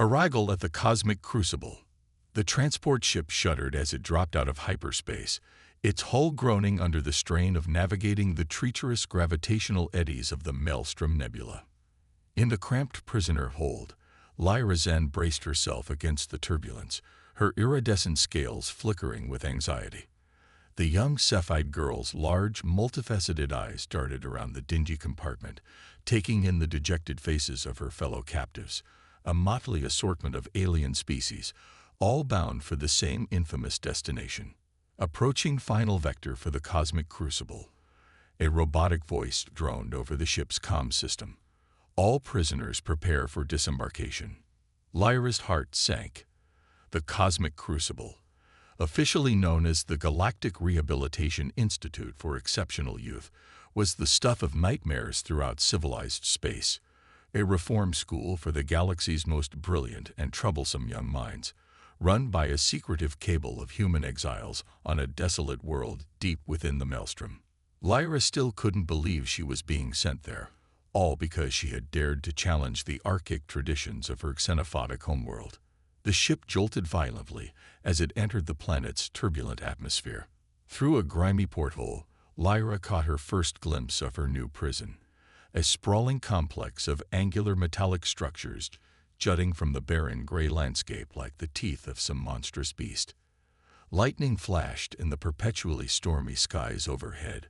Arrival at the cosmic crucible. The transport ship shuddered as it dropped out of hyperspace, its hull groaning under the strain of navigating the treacherous gravitational eddies of the Maelstrom Nebula. In the cramped prisoner hold, Lyra Zen braced herself against the turbulence, her iridescent scales flickering with anxiety. The young Cepheid girl's large, multifaceted eyes darted around the dingy compartment, taking in the dejected faces of her fellow captives, a motley assortment of alien species, all bound for the same infamous destination. Approaching final vector for the cosmic crucible, a robotic voice droned over the ship's comm system. All prisoners prepare for disembarkation. Lyra's heart sank. The cosmic crucible, officially known as the Galactic Rehabilitation Institute for Exceptional Youth, was the stuff of nightmares throughout civilized space, a reform school for the galaxy's most brilliant and troublesome young minds, run by a secretive cabal of human exiles on a desolate world deep within the Maelstrom. Lyra still couldn't believe she was being sent there, all because she had dared to challenge the archaic traditions of her xenophobic homeworld. The ship jolted violently as it entered the planet's turbulent atmosphere. Through a grimy porthole, Lyra caught her first glimpse of her new prison, a sprawling complex of angular metallic structures jutting from the barren gray landscape like the teeth of some monstrous beast. Lightning flashed in the perpetually stormy skies overhead,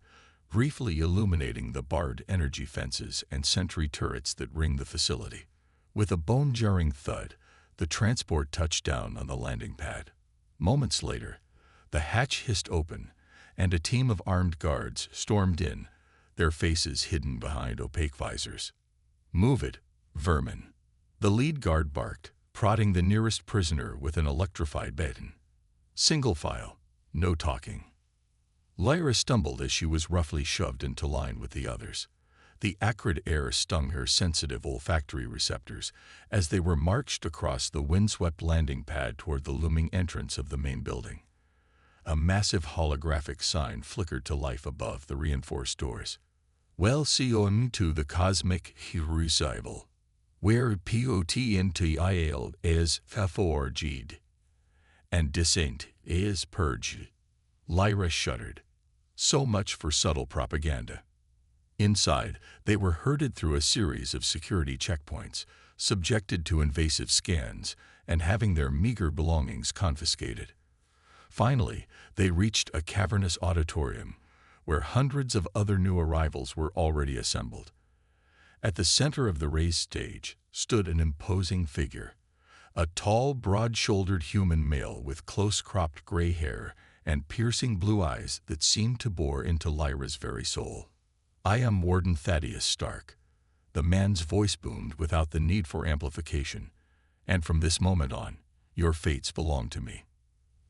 briefly illuminating the barred energy fences and sentry turrets that ring the facility. With a bone-jarring thud, the transport touched down on the landing pad. Moments later, the hatch hissed open, and a team of armed guards stormed in, their faces hidden behind opaque visors. "Move it, vermin," the lead guard barked, prodding the nearest prisoner with an electrified baton. "Single file, no talking." Lyra stumbled as she was roughly shoved into line with the others. The acrid air stung her sensitive olfactory receptors as they were marched across the windswept landing pad toward the looming entrance of the main building. A massive holographic sign flickered to life above the reinforced doors. "Welcome to the cosmic crucible, where potential is forged, and dissent is purged." Lyra shuddered. So much for subtle propaganda. Inside, they were herded through a series of security checkpoints, subjected to invasive scans, and having their meager belongings confiscated. Finally, they reached a cavernous auditorium, where hundreds of other new arrivals were already assembled. At the center of the raised stage stood an imposing figure, a tall, broad-shouldered human male with close-cropped gray hair and piercing blue eyes that seemed to bore into Lyra's very soul. "I am Warden Thaddeus Stark." The man's voice boomed without the need for amplification. "And from this moment on, your fates belong to me."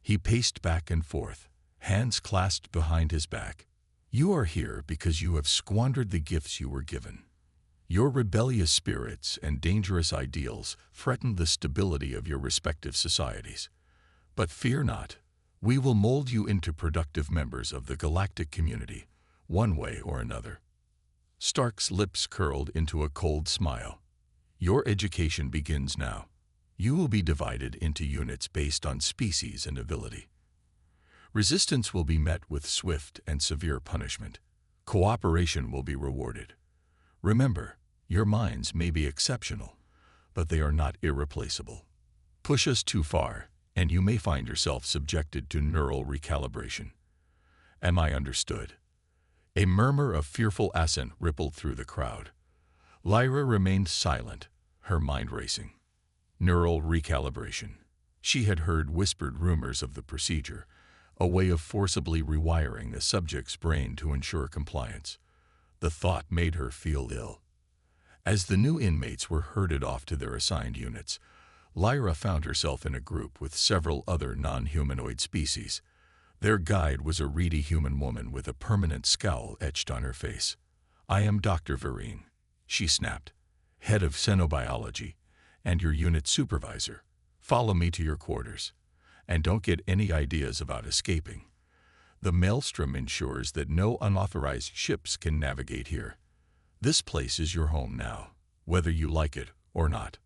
He paced back and forth, hands clasped behind his back. "You are here because you have squandered the gifts you were given. Your rebellious spirits and dangerous ideals threaten the stability of your respective societies. But fear not, we will mold you into productive members of the galactic community, one way or another." Stark's lips curled into a cold smile. "Your education begins now. You will be divided into units based on species and ability. Resistance will be met with swift and severe punishment. Cooperation will be rewarded. Remember, your minds may be exceptional, but they are not irreplaceable. Push us too far, and you may find yourself subjected to neural recalibration. Am I understood?" A murmur of fearful assent rippled through the crowd. Lyra remained silent, her mind racing. Neural recalibration. She had heard whispered rumors of the procedure, a way of forcibly rewiring a subject's brain to ensure compliance. The thought made her feel ill. As the new inmates were herded off to their assigned units, Lyra found herself in a group with several other non-humanoid species. Their guide was a reedy human woman with a permanent scowl etched on her face. "I am Dr. Vereen," she snapped, "head of xenobiology, and your unit supervisor. Follow me to your quarters. And don't get any ideas about escaping. The Maelstrom ensures that no unauthorized ships can navigate here. This place is your home now, whether you like it or not."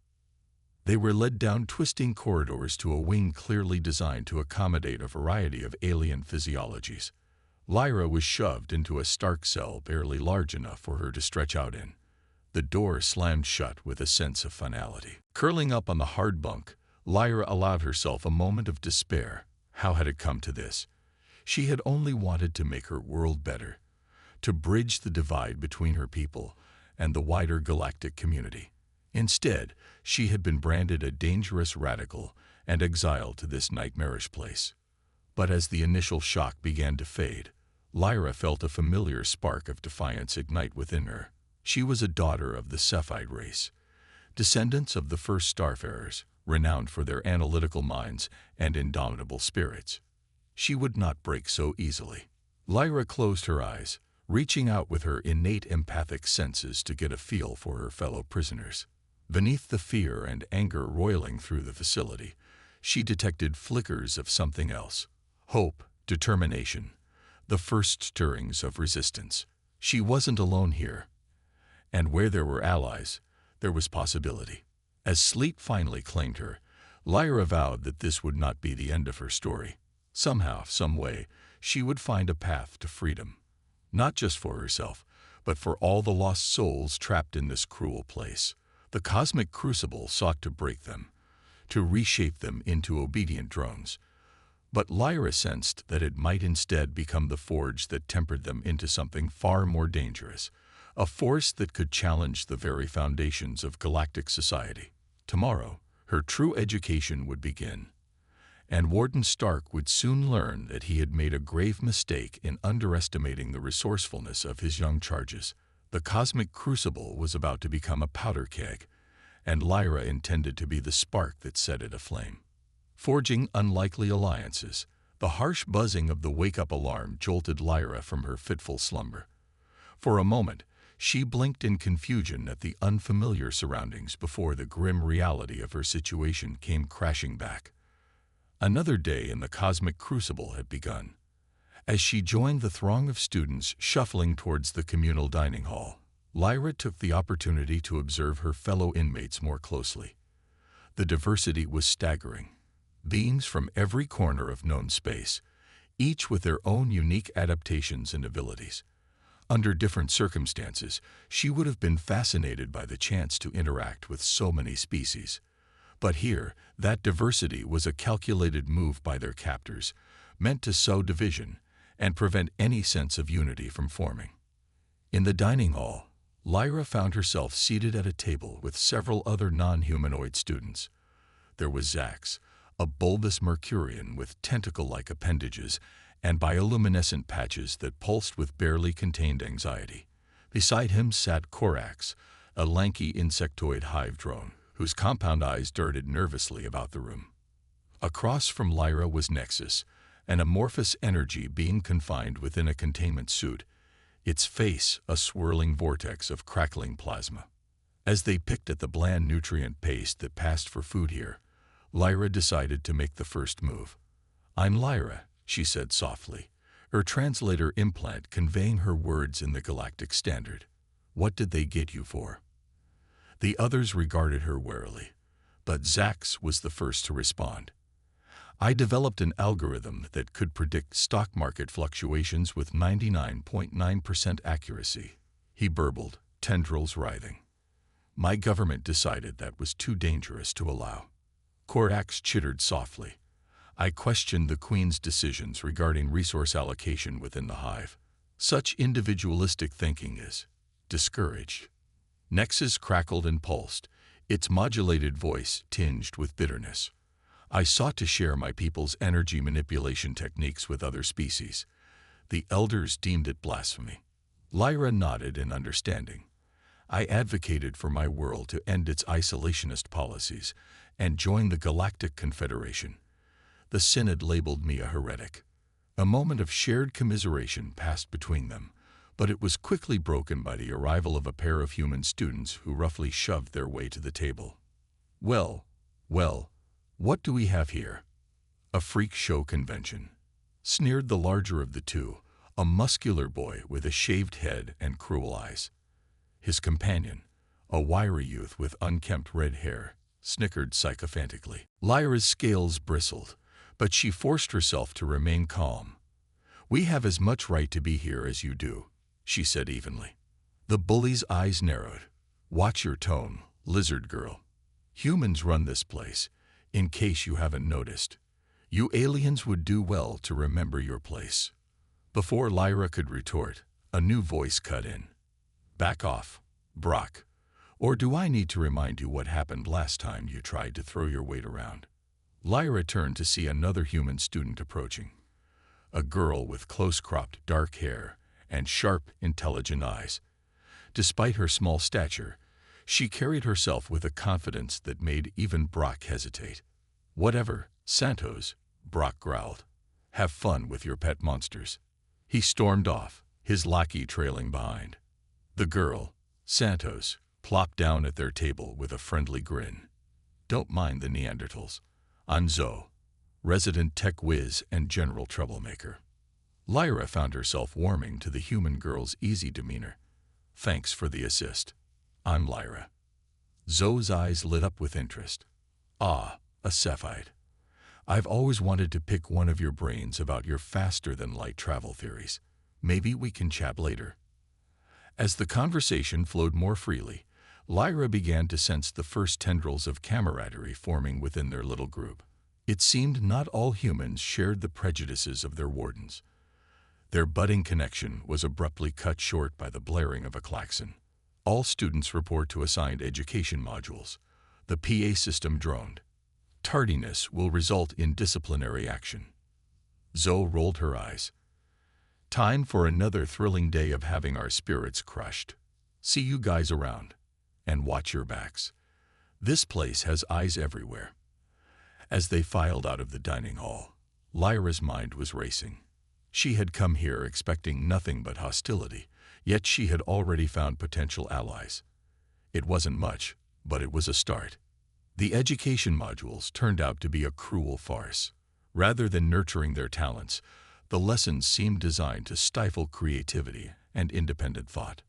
They were led down twisting corridors to a wing clearly designed to accommodate a variety of alien physiologies. Lyra was shoved into a stark cell barely large enough for her to stretch out in. The door slammed shut with a sense of finality. Curling up on the hard bunk, Lyra allowed herself a moment of despair. How had it come to this? She had only wanted to make her world better, to bridge the divide between her people and the wider galactic community. Instead, she had been branded a dangerous radical and exiled to this nightmarish place. But as the initial shock began to fade, Lyra felt a familiar spark of defiance ignite within her. She was a daughter of the Cepheid race, descendants of the first starfarers, renowned for their analytical minds and indomitable spirits. She would not break so easily. Lyra closed her eyes, reaching out with her innate empathic senses to get a feel for her fellow prisoners. Beneath the fear and anger roiling through the facility, she detected flickers of something else: hope, determination, the first stirrings of resistance. She wasn't alone here, and where there were allies, there was possibility. As sleep finally claimed her, Lyra vowed that this would not be the end of her story. Somehow, some way, she would find a path to freedom, not just for herself, but for all the lost souls trapped in this cruel place. The cosmic crucible sought to break them, to reshape them into obedient drones. But Lyra sensed that it might instead become the forge that tempered them into something far more dangerous, a force that could challenge the very foundations of galactic society. Tomorrow, her true education would begin, and Warden Stark would soon learn that he had made a grave mistake in underestimating the resourcefulness of his young charges. The cosmic crucible was about to become a powder keg, and Lyra intended to be the spark that set it aflame. Forging unlikely alliances, the harsh buzzing of the wake-up alarm jolted Lyra from her fitful slumber. For a moment, she blinked in confusion at the unfamiliar surroundings before the grim reality of her situation came crashing back. Another day in the cosmic crucible had begun. As she joined the throng of students shuffling towards the communal dining hall, Lyra took the opportunity to observe her fellow inmates more closely. The diversity was staggering. Beings from every corner of known space, each with their own unique adaptations and abilities. Under different circumstances, she would have been fascinated by the chance to interact with so many species. But here, that diversity was a calculated move by their captors, meant to sow division and prevent any sense of unity from forming. In the dining hall, Lyra found herself seated at a table with several other non-humanoid students. There was Zax, a bulbous Mercurian with tentacle-like appendages and bioluminescent patches that pulsed with barely contained anxiety. Beside him sat Corax, a lanky insectoid hive drone, whose compound eyes darted nervously about the room. Across from Lyra was Nexus, an amorphous energy being confined within a containment suit, its face a swirling vortex of crackling plasma. As they picked at the bland nutrient paste that passed for food here, Lyra decided to make the first move. "I'm Lyra," she said softly, her translator implant conveying her words in the galactic standard. "What did they get you for?" The others regarded her warily, but Zax was the first to respond. "I developed an algorithm that could predict stock market fluctuations with 99.9% accuracy," he burbled, tendrils writhing. "My government decided that was too dangerous to allow." Corax chittered softly. "I questioned the Queen's decisions regarding resource allocation within the hive. Such individualistic thinking is discouraged." Nexus crackled and pulsed, its modulated voice tinged with bitterness. "I sought to share my people's energy manipulation techniques with other species. The elders deemed it blasphemy." Lyra nodded in understanding. "I advocated for my world to end its isolationist policies and join the Galactic Confederation. The Synod labeled me a heretic." A moment of shared commiseration passed between them, but it was quickly broken by the arrival of a pair of human students who roughly shoved their way to the table. Well, what do we have here?" "A freak show convention," sneered the larger of the two, a muscular boy with a shaved head and cruel eyes. His companion, a wiry youth with unkempt red hair, snickered sycophantically. Lyra's scales bristled, but she forced herself to remain calm. "We have as much right to be here as you do," she said evenly. The bully's eyes narrowed. "Watch your tone, lizard girl. Humans run this place, in case you haven't noticed. You aliens would do well to remember your place." Before Lyra could retort, a new voice cut in. "Back off, Brock. Or do I need to remind you what happened last time you tried to throw your weight around?" Lyra turned to see another human student approaching. A girl with close-cropped dark hair and sharp, intelligent eyes. Despite her small stature, she carried herself with a confidence that made even Brock hesitate. "Whatever, Santos," Brock growled. "Have fun with your pet monsters." He stormed off, his lackey trailing behind. The girl, Santos, plopped down at their table with a friendly grin. "Don't mind the Neanderthals. I'm Zoe, resident tech whiz and general troublemaker." Lyra found herself warming to the human girl's easy demeanor. "Thanks for the assist. I'm Lyra." Zoe's eyes lit up with interest. "Ah, a Cephite. I've always wanted to pick one of your brains about your faster-than-light travel theories. Maybe we can chat later." As the conversation flowed more freely, Lyra began to sense the first tendrils of camaraderie forming within their little group. It seemed not all humans shared the prejudices of their wardens. Their budding connection was abruptly cut short by the blaring of a klaxon. "All students report to assigned education modules." The PA system droned. "Tardiness will result in disciplinary action." Zoe rolled her eyes. "Time for another thrilling day of having our spirits crushed. See you guys around. And watch your backs. This place has eyes everywhere." As they filed out of the dining hall, Lyra's mind was racing. She had come here expecting nothing but hostility, yet she had already found potential allies. It wasn't much, but it was a start. The education modules turned out to be a cruel farce. Rather than nurturing their talents, the lessons seemed designed to stifle creativity and independent thought.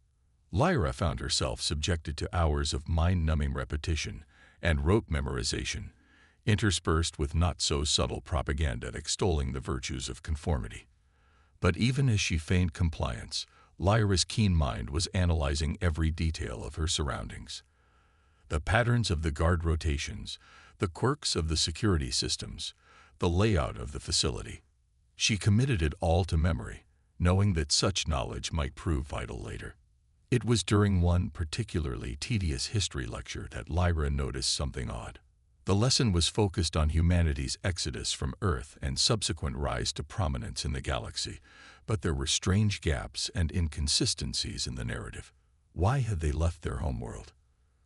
Lyra found herself subjected to hours of mind-numbing repetition and rote memorization, interspersed with not-so-subtle propaganda extolling the virtues of conformity. But even as she feigned compliance, Lyra's keen mind was analyzing every detail of her surroundings. The patterns of the guard rotations, the quirks of the security systems, the layout of the facility. She committed it all to memory, knowing that such knowledge might prove vital later. It was during one particularly tedious history lecture that Lyra noticed something odd. The lesson was focused on humanity's exodus from Earth and subsequent rise to prominence in the galaxy, but there were strange gaps and inconsistencies in the narrative. Why had they left their homeworld?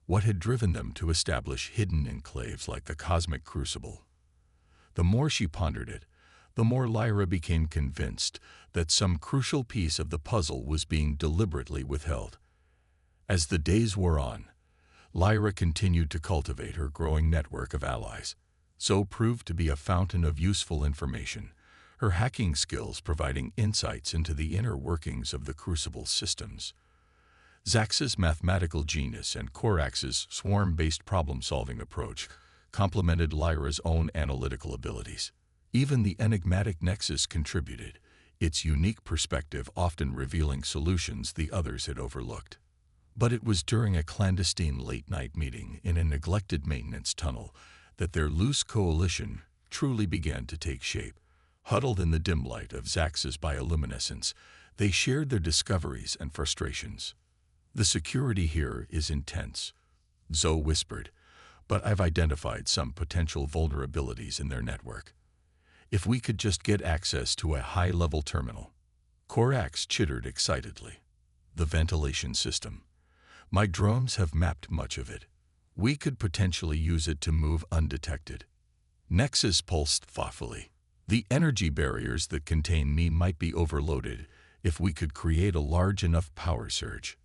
What had driven them to establish hidden enclaves like the Cosmic Crucible? The more she pondered it, the more Lyra became convinced that some crucial piece of the puzzle was being deliberately withheld. As the days wore on, Lyra continued to cultivate her growing network of allies. Zoe proved to be a fountain of useful information, her hacking skills providing insights into the inner workings of the Crucible systems. Zax's mathematical genius and Corax's swarm-based problem-solving approach complemented Lyra's own analytical abilities. Even the enigmatic Nexus contributed, its unique perspective often revealing solutions the others had overlooked. But it was during a clandestine late-night meeting in a neglected maintenance tunnel that their loose coalition truly began to take shape. Huddled in the dim light of Zax's bioluminescence, they shared their discoveries and frustrations. "The security here is intense," Zoe whispered, "but I've identified some potential vulnerabilities in their network. If we could just get access to a high-level terminal." Corax chittered excitedly. "The ventilation system. My drones have mapped much of it. We could potentially use it to move undetected." Nexus pulsed thoughtfully. "The energy barriers that contain me might be overloaded if we could create a large enough power surge."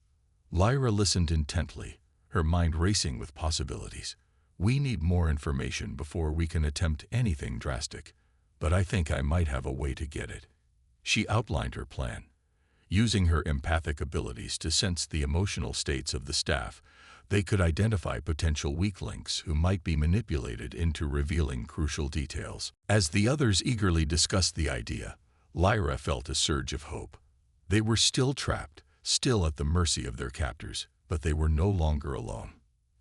Lyra listened intently, her mind racing with possibilities. "We need more information before we can attempt anything drastic, but I think I might have a way to get it." She outlined her plan. Using her empathic abilities to sense the emotional states of the staff, They could identify potential weak links who might be manipulated into revealing crucial details. As the others eagerly discussed the idea, Lyra felt a surge of hope. They were still trapped, still at the mercy of their captors, but they were no longer alone.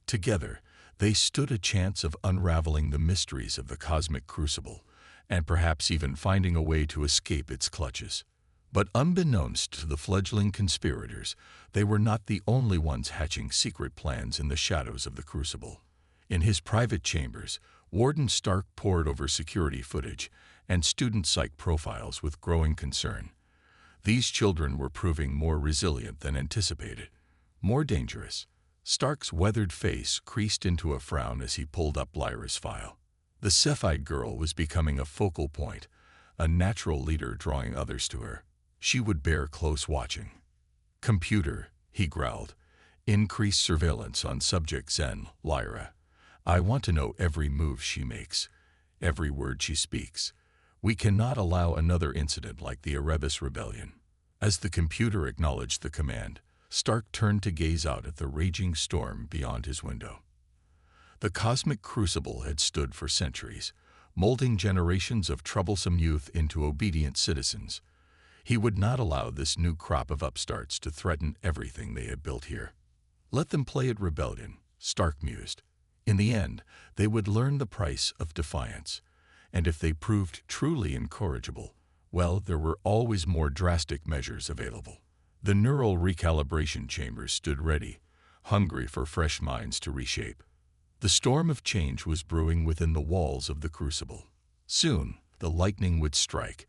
Together, they stood a chance of unraveling the mysteries of the cosmic crucible, and perhaps even finding a way to escape its clutches. But unbeknownst to the fledgling conspirators, they were not the only ones hatching secret plans in the shadows of the crucible. In his private chambers, Warden Stark pored over security footage and student psych profiles with growing concern. These children were proving more resilient than anticipated, more dangerous. Stark's weathered face creased into a frown as he pulled up Lyra's file. The Cephide girl was becoming a focal point, a natural leader drawing others to her. She would bear close watching. "Computer," he growled, "increase surveillance on Subject Zen, Lyra. I want to know every move she makes, every word she speaks. We cannot allow another incident like the Erebus Rebellion." As the computer acknowledged the command, Stark turned to gaze out at the raging storm beyond his window. The cosmic crucible had stood for centuries, molding generations of troublesome youth into obedient citizens. He would not allow this new crop of upstarts to threaten everything they had built here. Let them play at rebellion, Stark mused. In the end, they would learn the price of defiance. And if they proved truly incorrigible, well, there were always more drastic measures available. The neural recalibration chambers stood ready, hungry for fresh minds to reshape. The storm of change was brewing within the walls of the crucible. Soon, the lightning would strike,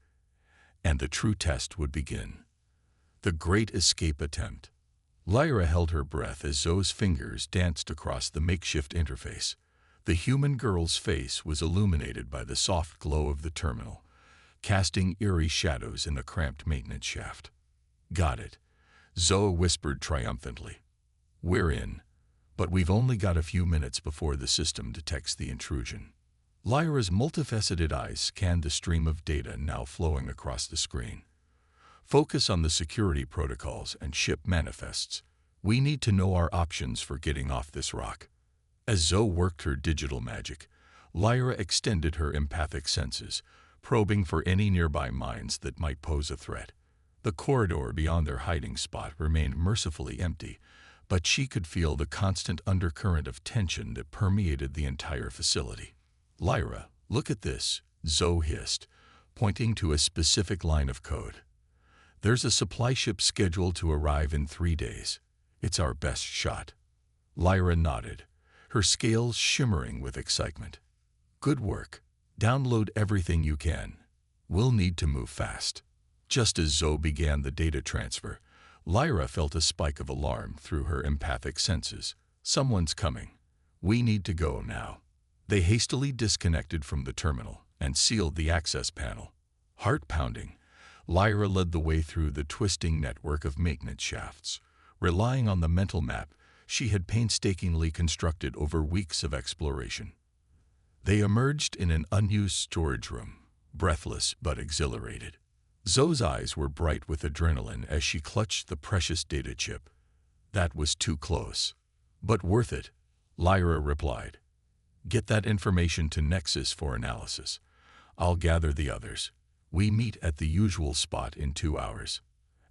and the true test would begin. The great escape attempt. Lyra held her breath as Zoe's fingers danced across the makeshift interface. The human girl's face was illuminated by the soft glow of the terminal, casting eerie shadows in the cramped maintenance shaft. "Got it," Zoe whispered triumphantly. "We're in, but we've only got a few minutes before the system detects the intrusion." Lyra's multifaceted eyes scanned the stream of data now flowing across the screen. "Focus on the security protocols and ship manifests. We need to know our options for getting off this rock." As Zoe worked her digital magic, Lyra extended her empathic senses, probing for any nearby minds that might pose a threat. The corridor beyond their hiding spot remained mercifully empty, but she could feel the constant undercurrent of tension that permeated the entire facility. "Lyra, look at this," Zoe hissed, pointing to a specific line of code. "There's a supply ship scheduled to arrive in 3 days. It's our best shot." Lyra nodded, her scales shimmering with excitement. "Good work. Download everything you can. We'll need to move fast." Just as Zoe began the data transfer, Lyra felt a spike of alarm through her empathic senses. "Someone's coming. We need to go now." They hastily disconnected from the terminal and sealed the access panel. Heart pounding, Lyra led the way through the twisting network of maintenance shafts, relying on the mental map she had painstakingly constructed over weeks of exploration. They emerged in an unused storage room, breathless but exhilarated. Zoe's eyes were bright with adrenaline as she clutched the precious data chip. "That was too close. But worth it," Lyra replied. "Get that information to Nexus for analysis. I'll gather the others. We meet at the usual spot in 2 hours."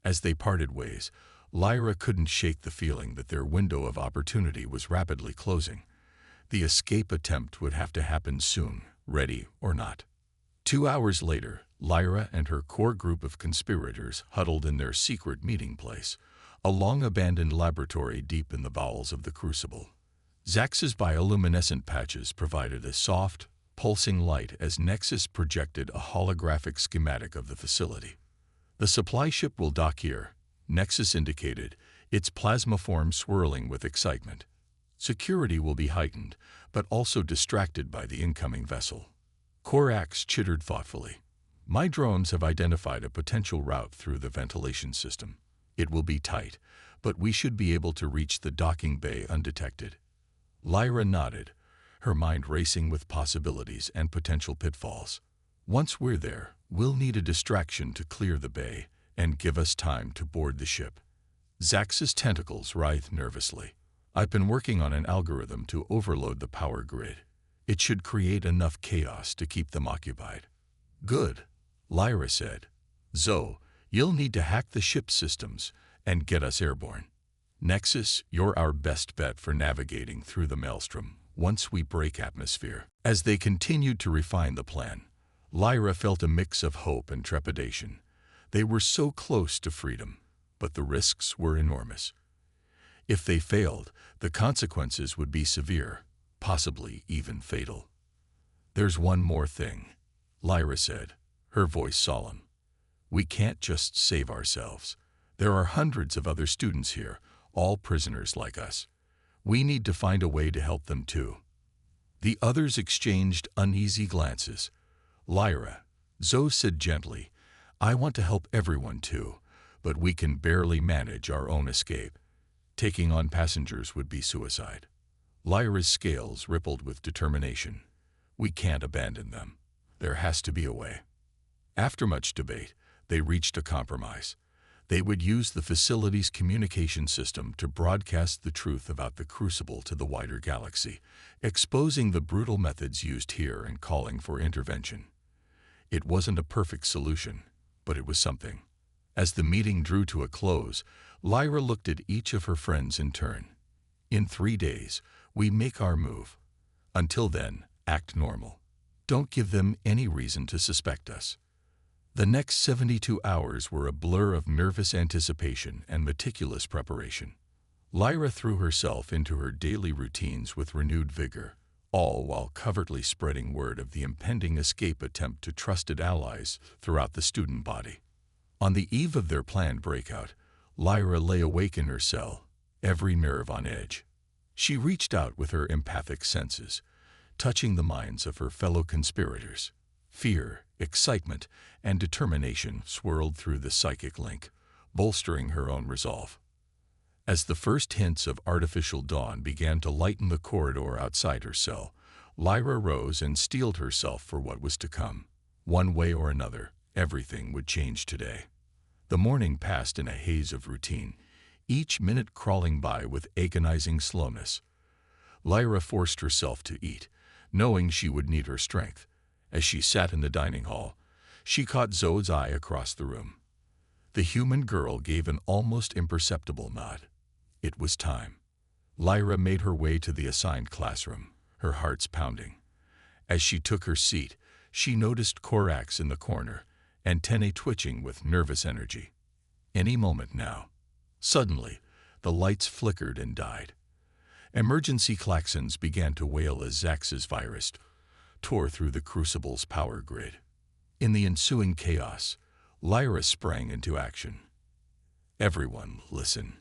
As they parted ways, Lyra couldn't shake the feeling that their window of opportunity was rapidly closing. The escape attempt would have to happen soon, ready or not. 2 hours later, Lyra and her core group of conspirators huddled in their secret meeting place, a long-abandoned laboratory deep in the bowels of the crucible. Zax's bioluminescent patches provided a soft, pulsing light as Nexus projected a holographic schematic of the facility. "The supply ship will dock here," Nexus indicated, its plasma form swirling with excitement. "Security will be heightened, but also distracted by the incoming vessel." Korax chittered thoughtfully. "My drones have identified a potential route through the ventilation system. It will be tight, but we should be able to reach the docking bay undetected." Lyra nodded, her mind racing with possibilities and potential pitfalls. "Once we're there, we'll need a distraction to clear the bay and give us time to board the ship." Zax's tentacles writhed nervously. I've been working on an algorithm to overload the power grid. It should create enough chaos to keep them occupied. Good, Lyra said. Zoe, you'll need to hack the ship's systems and get us airborne. Nexus, you're our best bet for navigating through the maelstrom once we break atmosphere. As they continued to refine the plan, Lyra felt a mix of hope and trepidation. They were so close to freedom, but the risks were enormous. If they failed, the consequences would be severe, possibly even fatal. There's one more thing, Lyra said, her voice solemn. We can't just save ourselves. There are hundreds of other students here, all prisoners like us. We need to find a way to help them too. The others exchanged uneasy glances. Lyra, Zoe said gently, I want to help everyone too, but we can barely manage our own escape. Taking on passengers would be suicide. Lyra's scales rippled with determination. We can't abandon them. There has to be a way. After much debate, they reached a compromise. They would use the facility's communication system to broadcast the truth about the Crucible to the wider galaxy, exposing the brutal methods used here and calling for intervention. It wasn't a perfect solution, but it was something. As the meeting drew to a close, Lyra looked at each of her friends in turn. In 3 days, we make our move. Until then, act normal. Don't give them any reason to suspect us. The next 72 hours were a blur of nervous anticipation and meticulous preparation. Lyra threw herself into her daily routines with renewed vigor, all while covertly spreading word of the impending escape attempt to trusted allies throughout the student body. On the eve of their planned breakout, Lyra lay awake in her cell, every nerve on edge. She reached out with her empathic senses, touching the minds of her fellow conspirators. Fear, excitement, and determination swirled through the psychic link, bolstering her own resolve. As the first hints of artificial dawn began to lighten the corridor outside her cell, Lyra rose and steeled herself for what was to come. One way or another, everything would change today. The morning passed in a haze of routine, each minute crawling by with agonizing slowness. Lyra forced herself to eat, knowing she would need her strength. As she sat in the dining hall, she caught Zoe's eye across the room. The human girl gave an almost imperceptible nod. It was time. Lyra made her way to the assigned classroom, her heart's pounding. As she took her seat, she noticed Corax in the corner, antennae twitching with nervous energy. Any moment now. Suddenly, the lights flickered and died. Emergency klaxons began to wail as Zax's virus tore through the Crucible's power grid. In the ensuing chaos, Lyra sprang into action. Everyone, listen.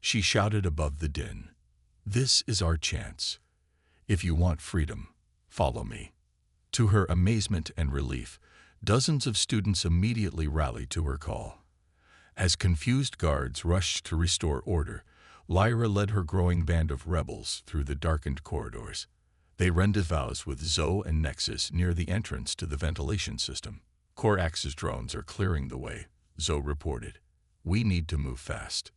She shouted above the din. This is our chance. If you want freedom, follow me. To her amazement and relief, dozens of students immediately rallied to her call. As confused guards rushed to restore order, Lyra led her growing band of rebels through the darkened corridors. They rendezvoused with Zoe and Nexus near the entrance to the ventilation system. Corax's drones are clearing the way, Zoe reported. We need to move fast.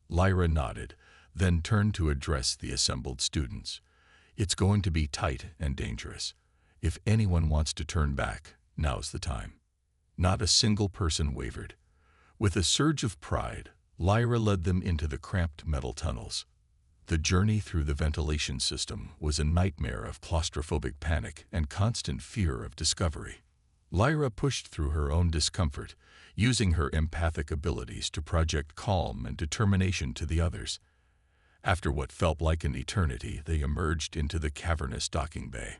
Lyra nodded, then turned to address the assembled students. It's going to be tight and dangerous. If anyone wants to turn back, now's the time. Not a single person wavered. With a surge of pride, Lyra led them into the cramped metal tunnels. The journey through the ventilation system was a nightmare of claustrophobic panic and constant fear of discovery. Lyra pushed through her own discomfort, using her empathic abilities to project calm and determination to the others. After what felt like an eternity, they emerged into the cavernous docking bay.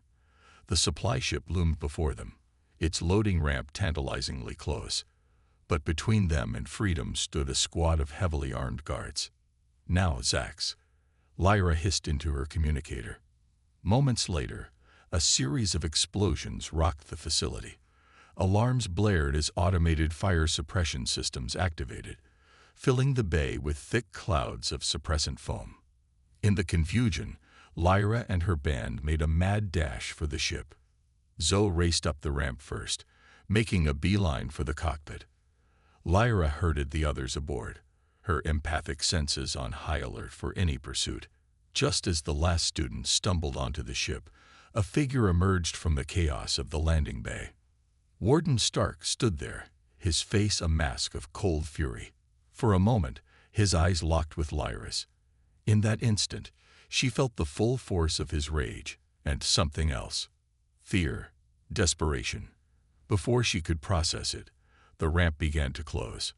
The supply ship loomed before them, its loading ramp tantalizingly close. But between them and freedom stood a squad of heavily armed guards. Now, Zax. Lyra hissed into her communicator. Moments later, a series of explosions rocked the facility. Alarms blared as automated fire suppression systems activated, filling the bay with thick clouds of suppressant foam. In the confusion, Lyra and her band made a mad dash for the ship. Zoe raced up the ramp first, making a beeline for the cockpit. Lyra herded the others aboard, her empathic senses on high alert for any pursuit. Just as the last student stumbled onto the ship, a figure emerged from the chaos of the landing bay. Warden Stark stood there, his face a mask of cold fury. For a moment, his eyes locked with Lyra's. In that instant, she felt the full force of his rage, and something else. Fear, desperation. Before she could process it, the ramp began to close.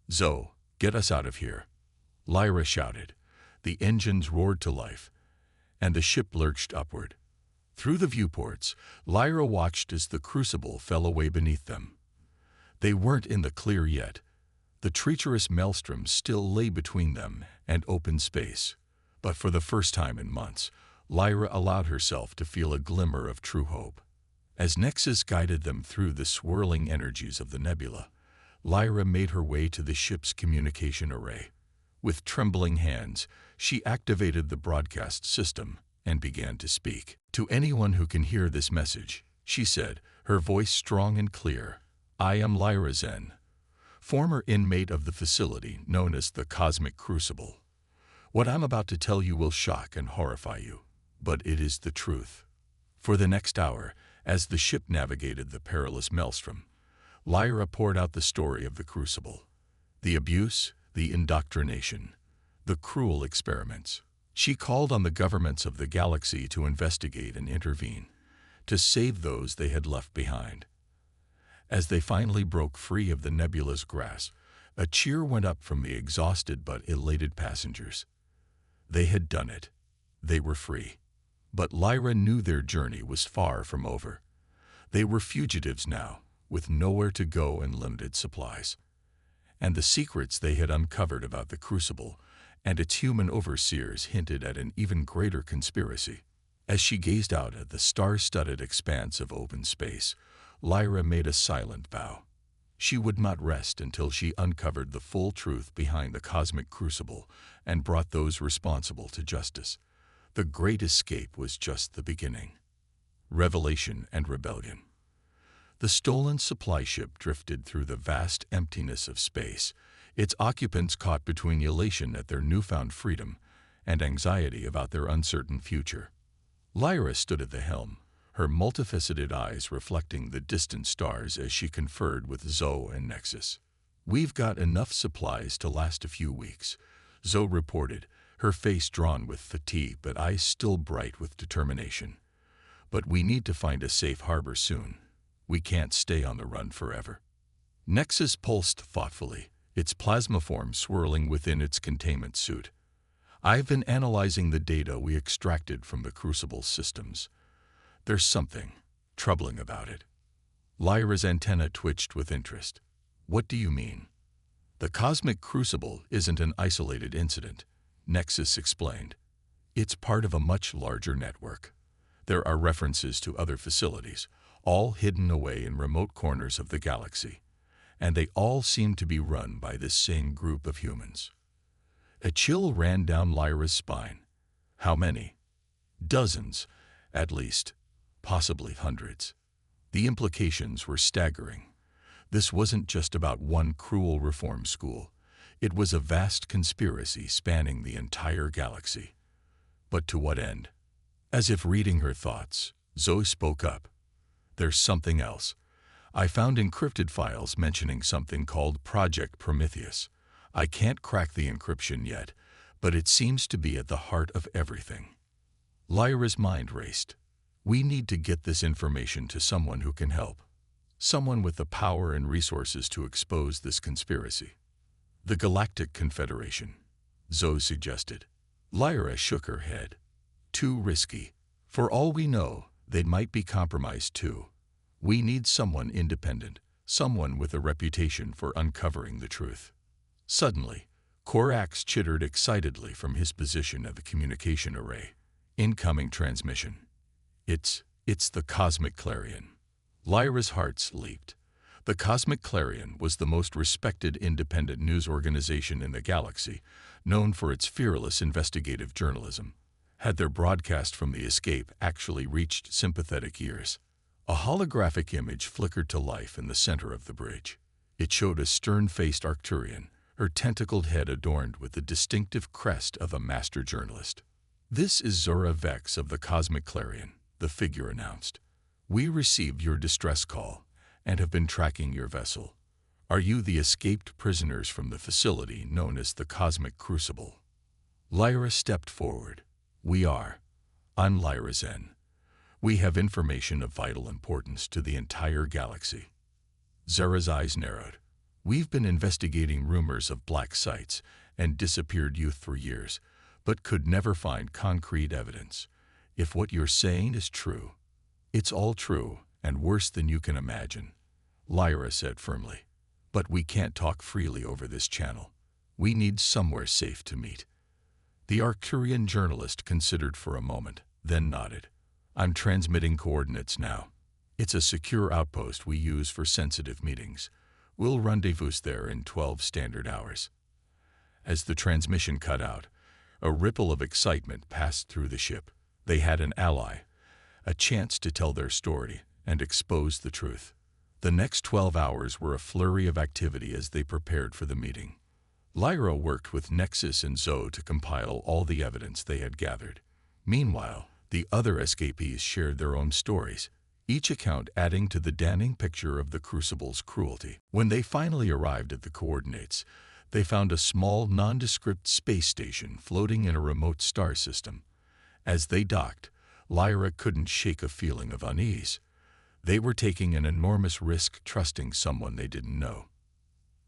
"Zoe, get us out of here," Lyra shouted. The engines roared to life, and the ship lurched upward. Through the viewports, Lyra watched as the crucible fell away beneath them. They weren't in the clear yet. The treacherous maelstrom still lay between them and open space. But for the first time in months, Lyra allowed herself to feel a glimmer of true hope. As Nexus guided them through the swirling energies of the nebula, Lyra made her way to the ship's communication array. With trembling hands, she activated the broadcast system and began to speak. "To anyone who can hear this message," she said, her voice strong and clear, "I am Lyra Zen, former inmate of the facility known as the Cosmic Crucible. What I'm about to tell you will shock and horrify you, but it is the truth." For the next hour, as the ship navigated the perilous maelstrom, Lyra poured out the story of the Crucible. The abuse, the indoctrination, the cruel experiments. She called on the governments of the galaxy to investigate and intervene, to save those they had left behind. As they finally broke free of the nebula's grasp, a cheer went up from the exhausted but elated passengers. They had done it. They were free. But Lyra knew their journey was far from over. They were fugitives now, with nowhere to go and limited supplies. And the secrets they had uncovered about the Crucible and its human overseers hinted at an even greater conspiracy. As she gazed out at the star-studded expanse of open space, Lyra made a silent vow. She would not rest until she uncovered the full truth behind the Cosmic Crucible and brought those responsible to justice. The Great Escape was just the beginning. Revelation and rebellion. The stolen supply ship drifted through the vast emptiness of space, its occupants caught between elation at their newfound freedom and anxiety about their uncertain future. Lyra stood at the helm, her multifaceted eyes reflecting the distant stars as she conferred with Zoe and Nexus. "We've got enough supplies to last a few weeks," Zoe reported, her face drawn with fatigue but eyes still bright with determination. "But we need to find a safe harbor soon. We can't stay on the run forever." Nexus pulsed thoughtfully, its plasma form swirling within its containment suit. "I've been analyzing the data we extracted from the Crucible systems. There's something troubling about it." Lyra's antenna twitched with interest. "What do you mean?" "The Cosmic Crucible isn't an isolated incident," Nexus explained. "It's part of a much larger network. There are references to other facilities, all hidden away in remote corners of the galaxy, and they all seem to be run by this same group of humans." A chill ran down Lyra's spine. How many? Dozens, at least, possibly hundreds. The implications were staggering. This wasn't just about one cruel reform school. It was a vast conspiracy spanning the entire galaxy. But to what end? As if reading her thoughts, Zoe spoke up. "There's something else. I found encrypted files mentioning something called Project Prometheus. I can't crack the encryption yet, but it seems to be at the heart of everything." Lyra's mind raced. "We need to get this information to someone who can help. Someone with the power and resources to expose this conspiracy." "The Galactic Confederation," Zoe suggested. Lyra shook her head. "Too risky. For all we know, they might be compromised too. We need someone independent, someone with a reputation for uncovering the truth." Suddenly, Korax chittered excitedly from his position at the communication array. "Incoming transmission. It's the Cosmic Clarion." Lyra's heart leaped. The Cosmic Clarion was the most respected independent news organization in the galaxy, known for its fearless investigative journalism. Had their broadcast from the escape actually reached sympathetic ears? A holographic image flickered to life in the center of the bridge. It showed a stern-faced Arcturian, her tentacled head adorned with the distinctive crest of a master journalist. "This is Zora Vex of the Cosmic Clarion," the figure announced. "We received your distress call and have been tracking your vessel. Are you the escaped prisoners from the facility known as the Cosmic Crucible?" Lyra stepped forward. "We are. I'm Lyra Zen. We have information of vital importance to the entire galaxy." Zora's eyes narrowed. "We've been investigating rumors of black sites and disappeared youth for years, but could never find concrete evidence. If what you're saying is true—" "It's all true, and worse than you can imagine," Lyra said firmly. "But we can't talk freely over this channel. We need somewhere safe to meet." The Arcturian journalist considered for a moment, then nodded. "I'm transmitting coordinates now. It's a secure outpost we use for sensitive meetings. We'll rendezvous there in 12 standard hours." As the transmission cut out, a ripple of excitement passed through the ship. They had an ally, a chance to tell their story and expose the truth. The next 12 hours were a flurry of activity as they prepared for the meeting. Lyra worked with Nexus and Zoe to compile all the evidence they had gathered. Meanwhile, the other escapees shared their own stories, each account adding to the damning picture of the Crucible's cruelty. When they finally arrived at the coordinates, they found a small, nondescript space station floating in a remote star system. As they docked, Lyra couldn't shake a feeling of unease. They were taking an enormous risk trusting someone they didn't know.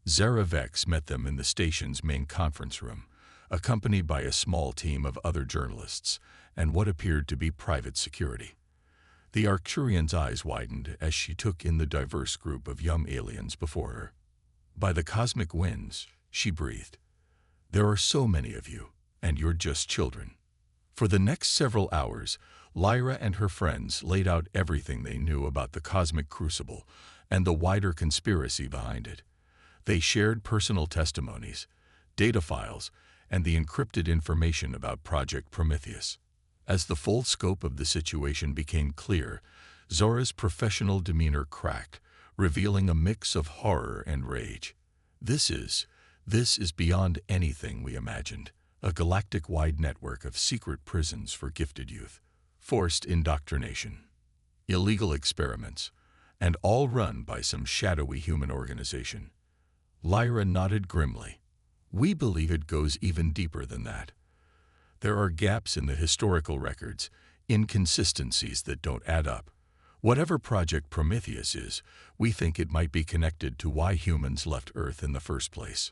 Zora Vex met them in the station's main conference room, accompanied by a small team of other journalists and what appeared to be private security. The Arcturian's eyes widened as she took in the diverse group of young aliens before her. "By the cosmic winds," she breathed. "There are so many of you, and you're just children." For the next several hours, Lyra and her friends laid out everything they knew about the Cosmic Crucible and the wider conspiracy behind it. They shared personal testimonies, data files, and the encrypted information about Project Prometheus. As the full scope of the situation became clear, Zora's professional demeanor cracked, revealing a mix of horror and rage. This is beyond anything we imagined. A galactic-wide network of secret prisons for gifted youth, forced indoctrination, illegal experiments, and all run by some shadowy human organization." Lyra nodded grimly. "We believe it goes even deeper than that. There are gaps in the historical records, inconsistencies that don't add up. Whatever Project Prometheus is, we think it might be connected to why humans left Earth in the first place."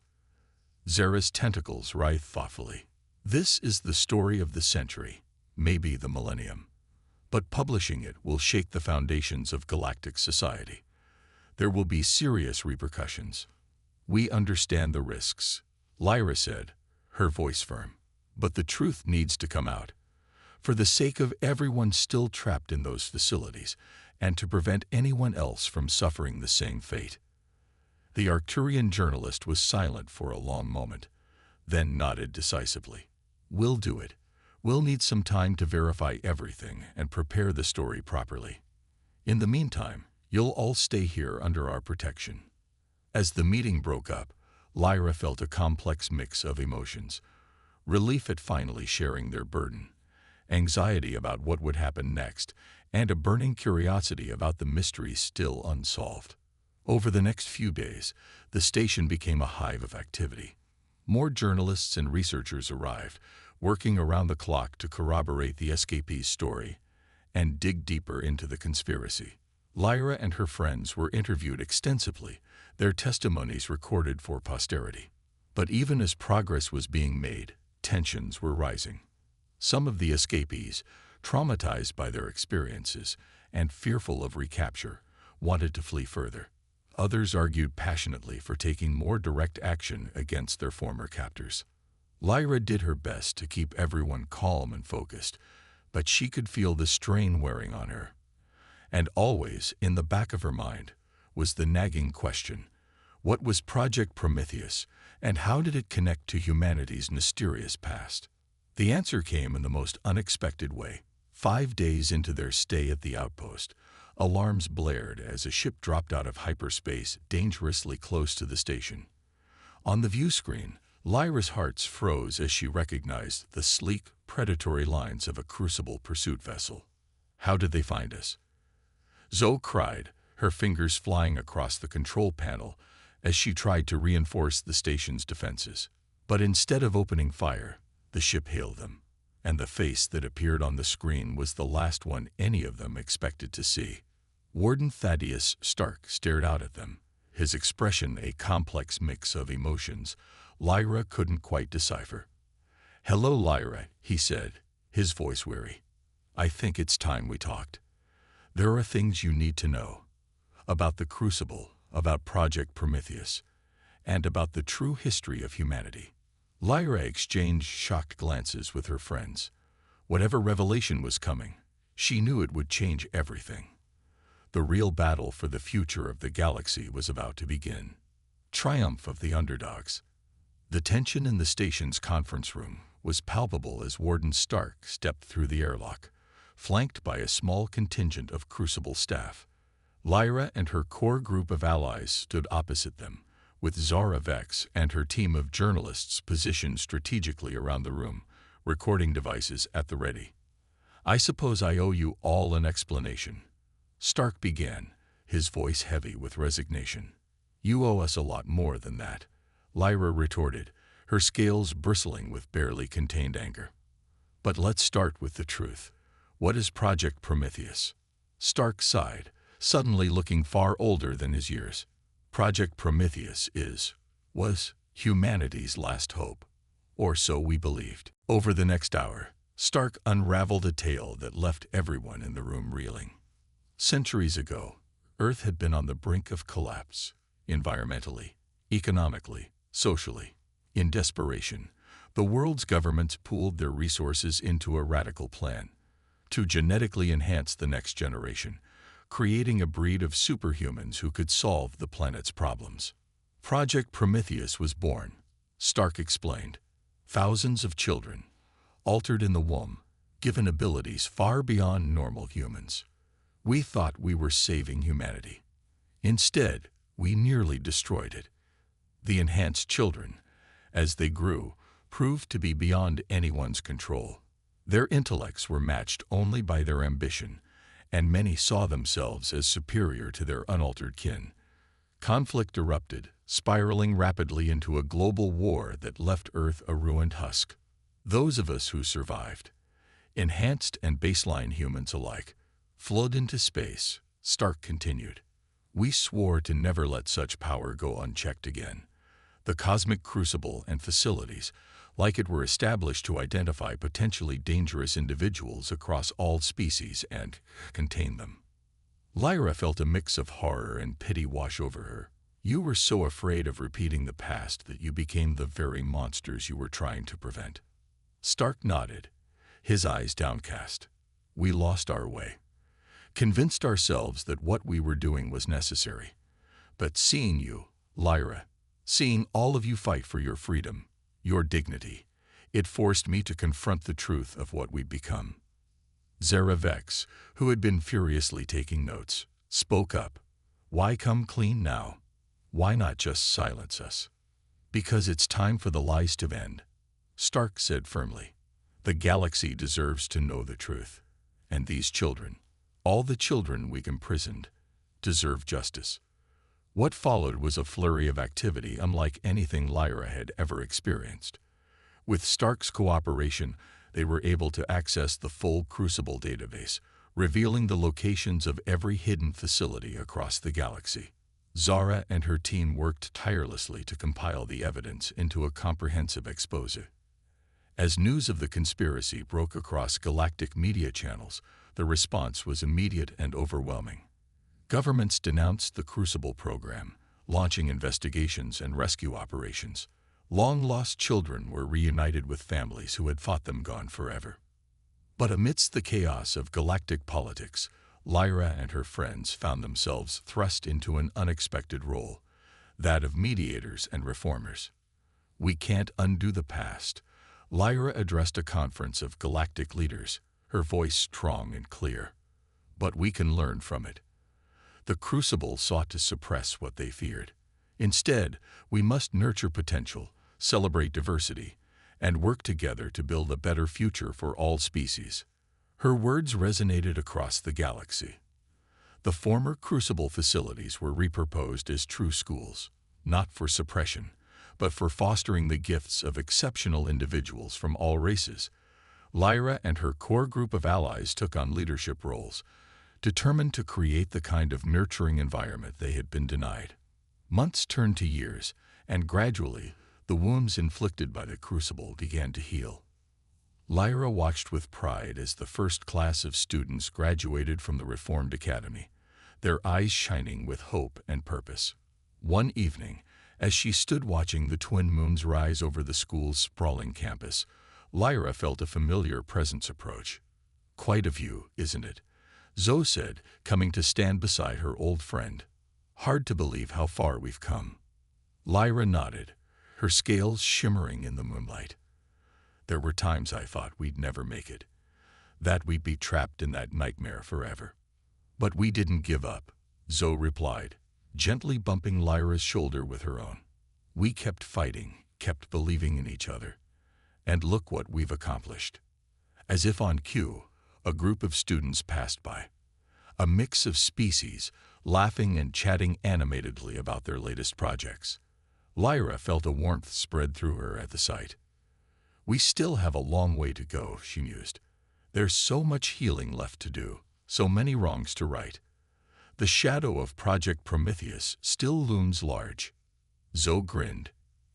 Zora's tentacles writhed thoughtfully. "This is the story of the century, maybe the millennium. But publishing it will shake the foundations of galactic society. There will be serious repercussions." "We understand the risks," Lyra said, her voice firm. "But the truth needs to come out, for the sake of everyone still trapped in those facilities, and to prevent anyone else from suffering the same fate." The Arcturian journalist was silent for a long moment, then nodded decisively. "We'll do it. We'll need some time to verify everything and prepare the story properly. In the meantime, you'll all stay here under our protection." As the meeting broke up, Lyra felt a complex mix of emotions: relief at finally sharing their burden, anxiety about what would happen next, and a burning curiosity about the mysteries still unsolved. Over the next few days, the station became a hive of activity. More journalists and researchers arrived, working around the clock to corroborate the escapee's story and dig deeper into the conspiracy. Lyra and her friends were interviewed extensively, their testimonies recorded for posterity. But even as progress was being made, tensions were rising. Some of the escapees, traumatized by their experiences and fearful of recapture, wanted to flee further. Others argued passionately for taking more direct action against their former captors. Lyra did her best to keep everyone calm and focused, but she could feel the strain wearing on her. And always, in the back of her mind, was the nagging question: what was Project Prometheus, and how did it connect to humanity's mysterious past? The answer came in the most unexpected way. 5 days into their stay at the outpost, alarms blared as a ship dropped out of hyperspace dangerously close to the station. On the view screen, Lyra's heart froze as she recognized the sleek, predatory lines of a crucible pursuit vessel. How did they find us? Zoe cried, her fingers flying across the control panel as she tried to reinforce the station's defenses. But instead of opening fire, the ship hailed them, and the face that appeared on the screen was the last one any of them expected to see. Warden Thaddeus Stark stared out at them, his expression a complex mix of emotions Lyra couldn't quite decipher. "Hello, Lyra," he said, his voice weary. "I think it's time we talked. There are things you need to know. About the Crucible, about Project Prometheus, and about the true history of humanity." Lyra exchanged shocked glances with her friends. Whatever revelation was coming, she knew it would change everything. The real battle for the future of the galaxy was about to begin. Triumph of the underdogs. The tension in the station's conference room was palpable as Warden Stark stepped through the airlock, flanked by a small contingent of Crucible staff. Lyra and her core group of allies stood opposite them, with Zara Vex and her team of journalists positioned strategically around the room, recording devices at the ready. "I suppose I owe you all an explanation," Stark began, his voice heavy with resignation. "You owe us a lot more than that," Lyra retorted, her scales bristling with barely contained anger. "But let's start with the truth. What is Project Prometheus?" Stark sighed, suddenly looking far older than his years. "Project Prometheus was humanity's last hope. Or so we believed." Over the next hour, Stark unraveled a tale that left everyone in the room reeling. Centuries ago, Earth had been on the brink of collapse, environmentally, economically, socially. In desperation, the world's governments pooled their resources into a radical plan to genetically enhance the next generation, creating a breed of superhumans who could solve the planet's problems. Project Prometheus was born, Stark explained. Thousands of children, altered in the womb, given abilities far beyond normal humans. We thought we were saving humanity. Instead, we nearly destroyed it. The enhanced children, as they grew, proved to be beyond anyone's control. Their intellects were matched only by their ambition, and many saw themselves as superior to their unaltered kin. Conflict erupted, spiraling rapidly into a global war that left Earth a ruined husk. Those of us who survived, enhanced and baseline humans alike, flowed into space, Stark continued. We swore to never let such power go unchecked again. The cosmic crucible and facilities, like it were established to identify potentially dangerous individuals across all species and contain them. Lyra felt a mix of horror and pity wash over her. You were so afraid of repeating the past that you became the very monsters you were trying to prevent. Stark nodded, his eyes downcast. We lost our way, convinced ourselves that what we were doing was necessary. But seeing you, Lyra, seeing all of you fight for your freedom, your dignity, it forced me to confront the truth of what we'd become. Zara Vex, who had been furiously taking notes, spoke up. Why come clean now? Why not just silence us? Because it's time for the lies to end, Stark said firmly. The galaxy deserves to know the truth. And these children, all the children we've imprisoned, deserve justice. What followed was a flurry of activity unlike anything Lyra had ever experienced. With Stark's cooperation, they were able to access the full Crucible database, revealing the locations of every hidden facility across the galaxy. Zara and her team worked tirelessly to compile the evidence into a comprehensive expose. As news of the conspiracy broke across galactic media channels, the response was immediate and overwhelming. Governments denounced the Crucible program, launching investigations and rescue operations. Long-lost children were reunited with families who had thought them gone forever. But amidst the chaos of galactic politics, Lyra and her friends found themselves thrust into an unexpected role, that of mediators and reformers. We can't undo the past. Lyra addressed a conference of galactic leaders, her voice strong and clear. But we can learn from it. The Crucible sought to suppress what they feared. Instead, we must nurture potential, celebrate diversity, and work together to build a better future for all species. Her words resonated across the galaxy. The former Crucible facilities were repurposed as true schools, not for suppression, but for fostering the gifts of exceptional individuals from all races. Lyra and her core group of allies took on leadership roles, determined to create the kind of nurturing environment they had been denied. Months turned to years, and gradually, the wounds inflicted by the Crucible began to heal. Lyra watched with pride as the first class of students graduated from the Reformed Academy, their eyes shining with hope and purpose. One evening, as she stood watching the twin moons rise over the school's sprawling campus, Lyra felt a familiar presence approach. "Quite a view, isn't it?" Zoe said, coming to stand beside her old friend. "Hard to believe how far we've come." Lyra nodded, her scales shimmering in the moonlight. "There were times I thought we'd never make it, that we'd be trapped in that nightmare forever. But we didn't give up," Zoe replied, gently bumping Lyra's shoulder with her own. "We kept fighting, kept believing in each other. And look what we've accomplished." As if on cue, a group of students passed by. A mix of species, laughing and chatting animatedly about their latest projects. Lyra felt a warmth spread through her at the sight. "We still have a long way to go," she mused. "There's so much healing left to do, so many wrongs to right. The shadow of Project Prometheus still looms large." Zoe grinned.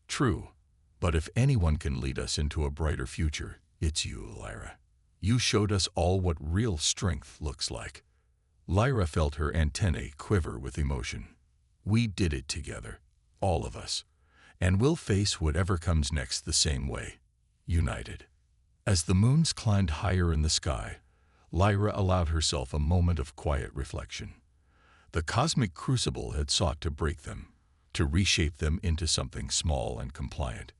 "True, but if anyone can lead us into a brighter future, it's you, Lyra. You showed us all what real strength looks like." Lyra felt her antennae quiver with emotion. "We did it together, all of us, and we'll face whatever comes next the same way, united." As the moons climbed higher in the sky, Lyra allowed herself a moment of quiet reflection. The cosmic crucible had sought to break them, to reshape them into something small and compliant.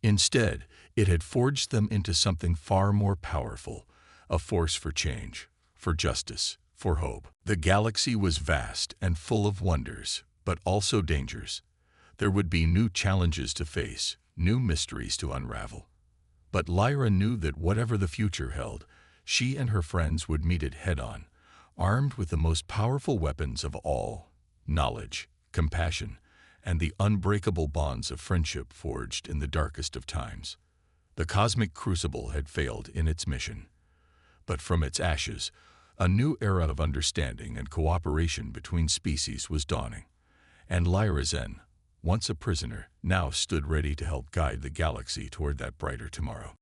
Instead, it had forged them into something far more powerful, a force for change, for justice, for hope. The galaxy was vast and full of wonders, but also dangers. There would be new challenges to face, new mysteries to unravel. But Lyra knew that whatever the future held, she and her friends would meet it head-on, armed with the most powerful weapons of all: knowledge, compassion, and the unbreakable bonds of friendship forged in the darkest of times. The cosmic crucible had failed in its mission. But from its ashes, a new era of understanding and cooperation between species was dawning. And Lyra Zen, once a prisoner, now stood ready to help guide the galaxy toward that brighter tomorrow.